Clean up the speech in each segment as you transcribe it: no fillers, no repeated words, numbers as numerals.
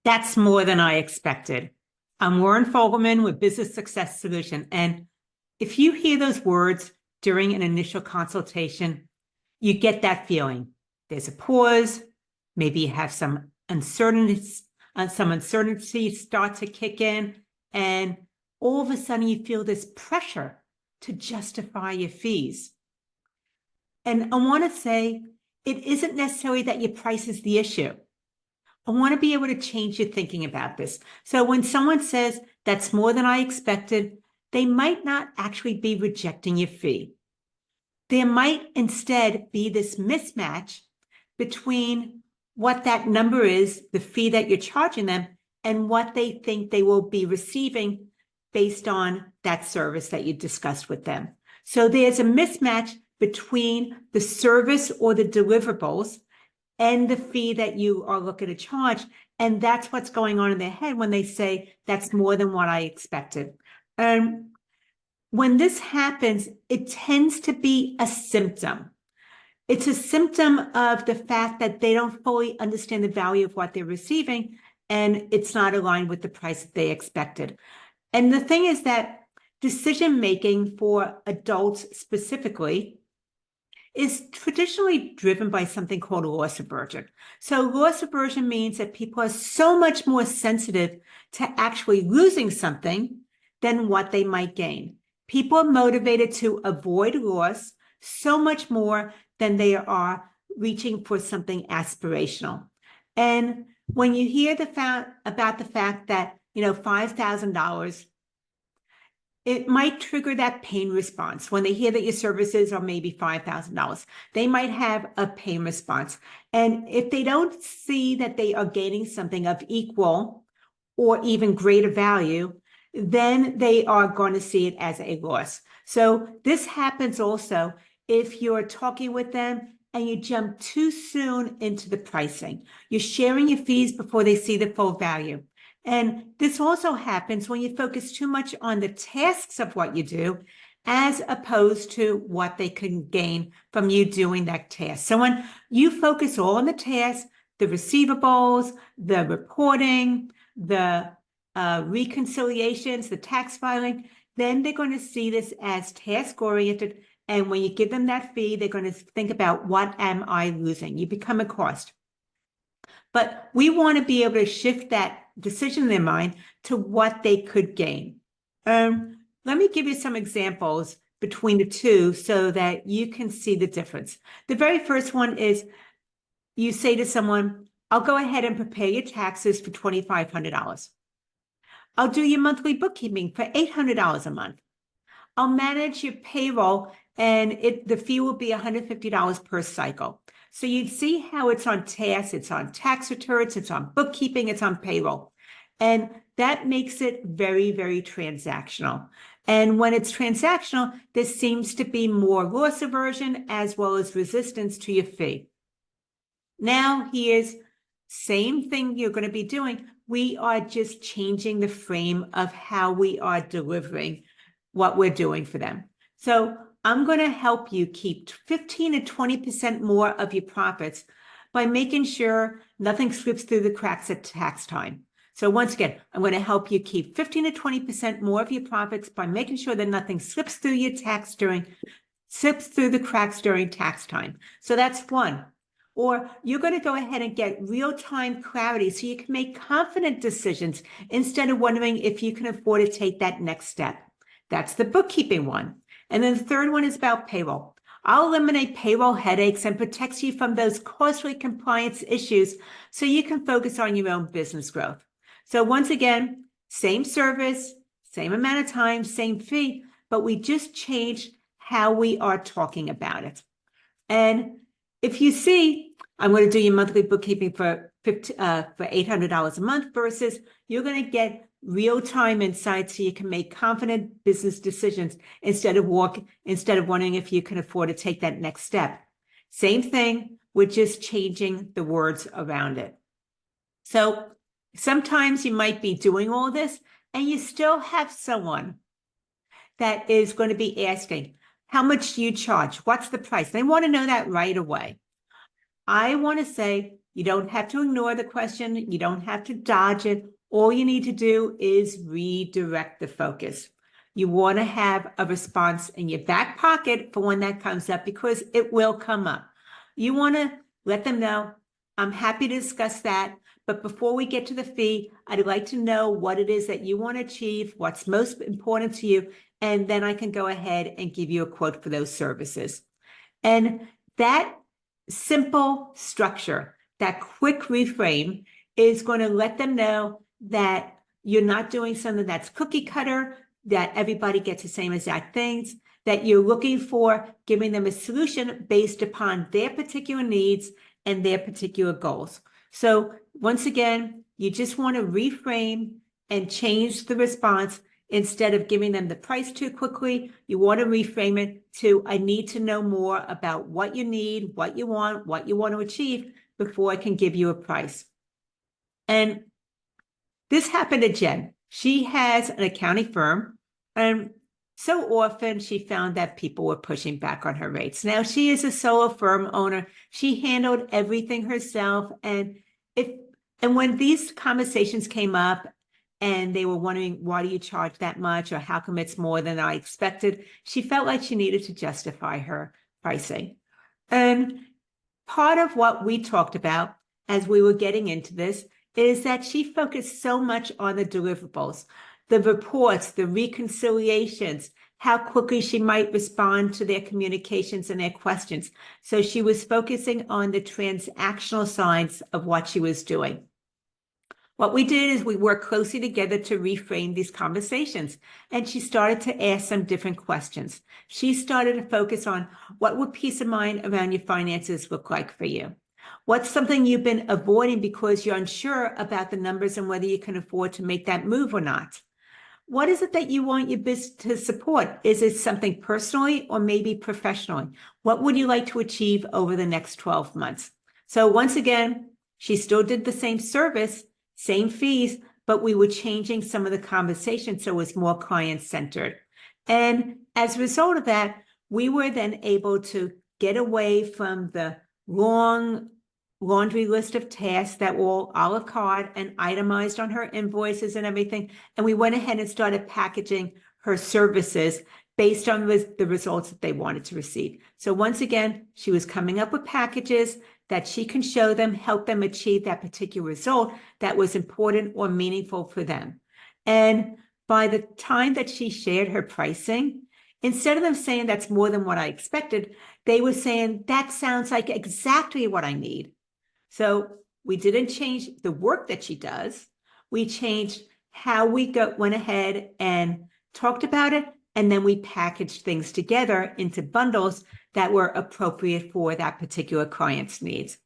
That's more than I expected. I'm Warren Fogelman with Business Success Solution. And if you hear those words during an initial consultation, you get that feeling. There's a pause. Maybe you have some uncertainty start to kick in. And all of a sudden you feel this pressure to justify your fees. And I want to say, it isn't necessarily that your price is the issue. I want to be able to change your thinking about this. So when someone says, that's more than I expected, they might not actually be rejecting your fee. There might instead be this mismatch between what that number is, the fee that you're charging them, and what they think they will be receiving based on that service that you discussed with them. So there's a mismatch between the service or the deliverables and the fee that you are looking to charge. And that's what's going on in their head when they say, that's more than what I expected. When this happens, it tends to be a symptom. It's a symptom of the fact that they don't fully understand the value of what they're receiving, and it's not aligned with the price that they expected. And the thing is that decision-making for adults specifically is traditionally driven by something called loss aversion. So loss aversion means that people are so much more sensitive to actually losing something than what they might gain. People are motivated to avoid loss so much more than they are reaching for something aspirational. And when you hear about the fact that, $5,000, it might trigger that pain response. When they hear that your services are maybe $5,000, they might have a pain response. And if they don't see that they are gaining something of equal or even greater value, then they are going to see it as a loss. So this happens also if you're talking with them and you jump too soon into the pricing. You're sharing your fees before they see the full value. And this also happens when you focus too much on the tasks of what you do, as opposed to what they can gain from you doing that task. So when you focus all on the tasks, the receivables, the reporting, the reconciliations, the tax filing, then they're going to see this as task-oriented. And when you give them that fee, they're going to think about, what am I losing? You become a cost. But we want to be able to shift that decision in their mind to what they could gain. Let me give you some examples between the two so that you can see the difference. The very first one is, you say to someone, I'll go ahead and prepare your taxes for $2,500. I'll do your monthly bookkeeping for $800 a month. I'll manage your payroll, and the fee will be $150 per cycle. So you'd see how it's on tasks, it's on tax returns, it's on bookkeeping, it's on payroll. And that makes it very, very transactional. And when it's transactional, there seems to be more loss aversion as well as resistance to your fee. Now here's same thing you're going to be doing. We are just changing the frame of how we are delivering what we're doing for them. So I'm going to help you keep 15 to 20% more of your profits by making sure nothing slips through the cracks at tax time. So once again, I'm going to help you keep 15 to 20% more of your profits by making sure that nothing slips through the cracks during tax time. So that's one. Or you're going to go ahead and get real-time clarity so you can make confident decisions instead of wondering if you can afford to take that next step. That's the bookkeeping one. And then the third one is about payroll. I'll eliminate payroll headaches and protect you from those costly compliance issues so you can focus on your own business growth. So once again, same service, same amount of time, same fee, but we just changed how we are talking about it. And if you see, I'm going to do your monthly bookkeeping for $800 a month versus you're going to get real-time insights so you can make confident business decisions instead of wondering if you can afford to take that next step. Same thing, we're just changing the words around it. So sometimes you might be doing all this and you still have someone that is going to be asking, how much do you charge? What's the price? They want to know that right away. I want to say, You don't have to ignore the question. You don't have to dodge it. All you need to do is redirect the focus. You want to have a response in your back pocket for when that comes up, because it will come up. You want to let them know, I'm happy to discuss that, but before we get to the fee, I'd like to know what it is that you want to achieve, what's most important to you, and then I can go ahead and give you a quote for those services. And that simple structure, that quick reframe, is going to let them know that you're not doing something that's cookie cutter, that everybody gets the same exact things, that you're looking for giving them a solution based upon their particular needs and their particular goals. So once again, you just want to reframe and change the response. Instead of giving them the price too quickly, you want to reframe it to, I need to know more about what you need, what you want to achieve before I can give you a price. And this happened to Jen. She has an accounting firm, and so often she found that people were pushing back on her rates. Now, she is a solo firm owner. She handled everything herself. And when these conversations came up and they were wondering, why do you charge that much? Or how come it's more than I expected? She felt like she needed to justify her pricing. And part of what we talked about as we were getting into this is that she focused so much on the deliverables, the reports, the reconciliations, how quickly she might respond to their communications and their questions. So she was focusing on the transactional sides of what she was doing. What we did is we worked closely together to reframe these conversations, and she started to ask some different questions. She started to focus on, what would peace of mind around your finances look like for you? What's something you've been avoiding because you're unsure about the numbers and whether you can afford to make that move or not? What is it that you want your business to support? Is it something personally or maybe professionally? What would you like to achieve over the next 12 months? So once again, she still did the same service, same fees, but we were changing some of the conversation so it was more client-centered. And as a result of that, we were then able to get away from the long laundry list of tasks that were all a la carte and itemized on her invoices and everything. And we went ahead and started packaging her services based on the results that they wanted to receive. So once again, she was coming up with packages that she can show them, help them achieve that particular result that was important or meaningful for them. And by the time that she shared her pricing, instead of them saying that's more than what I expected, they were saying that sounds like exactly what I need. So we didn't change the work that she does. We changed how we went ahead and talked about it, and then we packaged things together into bundles that were appropriate for that particular client's needs.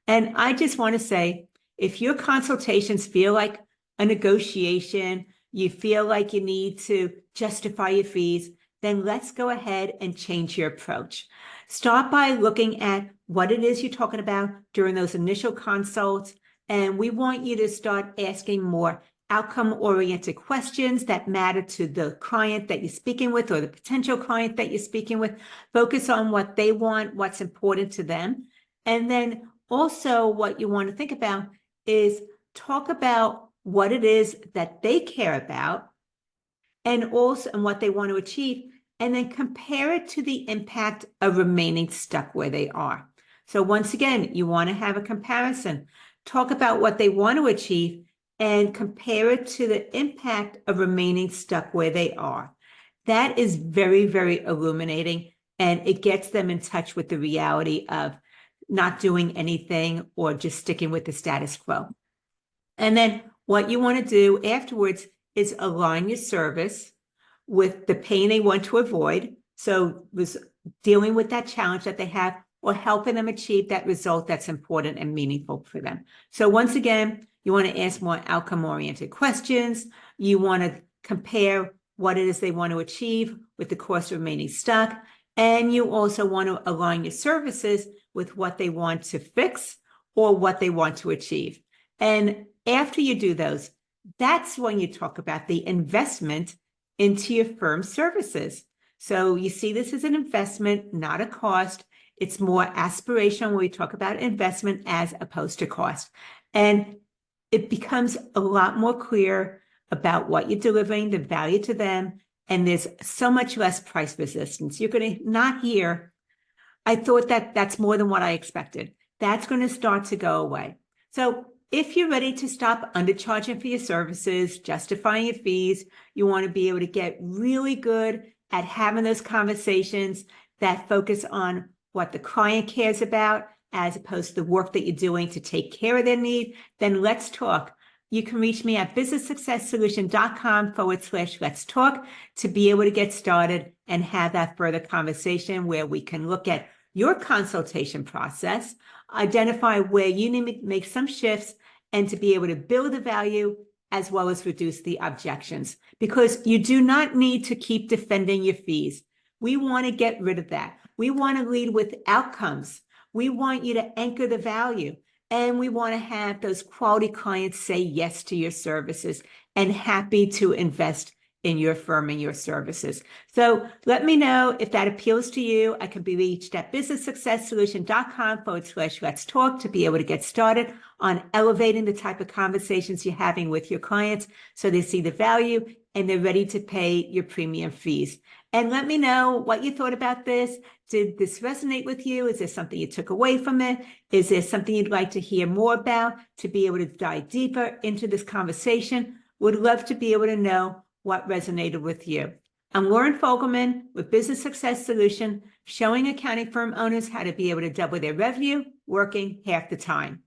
And I just want to say, if your consultations feel like a negotiation, you feel like you need to justify your fees, then let's go ahead and change your approach. Start by looking at what it is you're talking about during those initial consults. And we want you to start asking more outcome-oriented questions that matter to the client that you're speaking with or the potential client that you're speaking with. Focus on what they want, what's important to them. And then also what you want to think about is talk about what it is that they care about and what they want to achieve, and then compare it to the impact of remaining stuck where they are. So once again, you want to have a comparison. Talk about what they want to achieve and compare it to the impact of remaining stuck where they are. That is very, very illuminating, and it gets them in touch with the reality of not doing anything or just sticking with the status quo. And then what you want to do afterwards is align your service with the pain they want to avoid. So was dealing with that challenge that they have, or helping them achieve that result that's important and meaningful for them. So once again, you want to ask more outcome-oriented questions. You want to compare what it is they want to achieve with the cost of remaining stuck. And you also want to align your services with what they want to fix or what they want to achieve. And after you do those, that's when you talk about the investment into your firm's services. So you see this as an investment, not a cost. It's more aspirational when we talk about investment as opposed to cost. And it becomes a lot more clear about what you're delivering, the value to them, and there's so much less price resistance. You're going to not hear, I thought that that's more than what I expected. That's going to start to go away. So if you're ready to stop undercharging for your services, justifying your fees, you want to be able to get really good at having those conversations that focus on what the client cares about, as opposed to the work that you're doing to take care of their need, then let's talk. You can reach me at businesssuccesssolution.com/let's talk to be able to get started and have that further conversation where we can look at your consultation process, identify where you need to make some shifts, and to be able to build the value as well as reduce the objections, because you do not need to keep defending your fees. We want to get rid of that. We want to lead with outcomes. We want you to anchor the value, and we want to have those quality clients say yes to your services and happy to invest in your firm and your services. So let me know if that appeals to you. I can be reached at businesssuccesssolution.com/let's talk to be able to get started on elevating the type of conversations you're having with your clients so they see the value and they're ready to pay your premium fees. And let me know what you thought about this. Did this resonate with you? Is there something you took away from it? Is there something you'd like to hear more about to be able to dive deeper into this conversation? Would love to be able to know what resonated with you. I'm Lauren Fogelman with Business Success Solution, showing accounting firm owners how to be able to double their revenue, working half the time.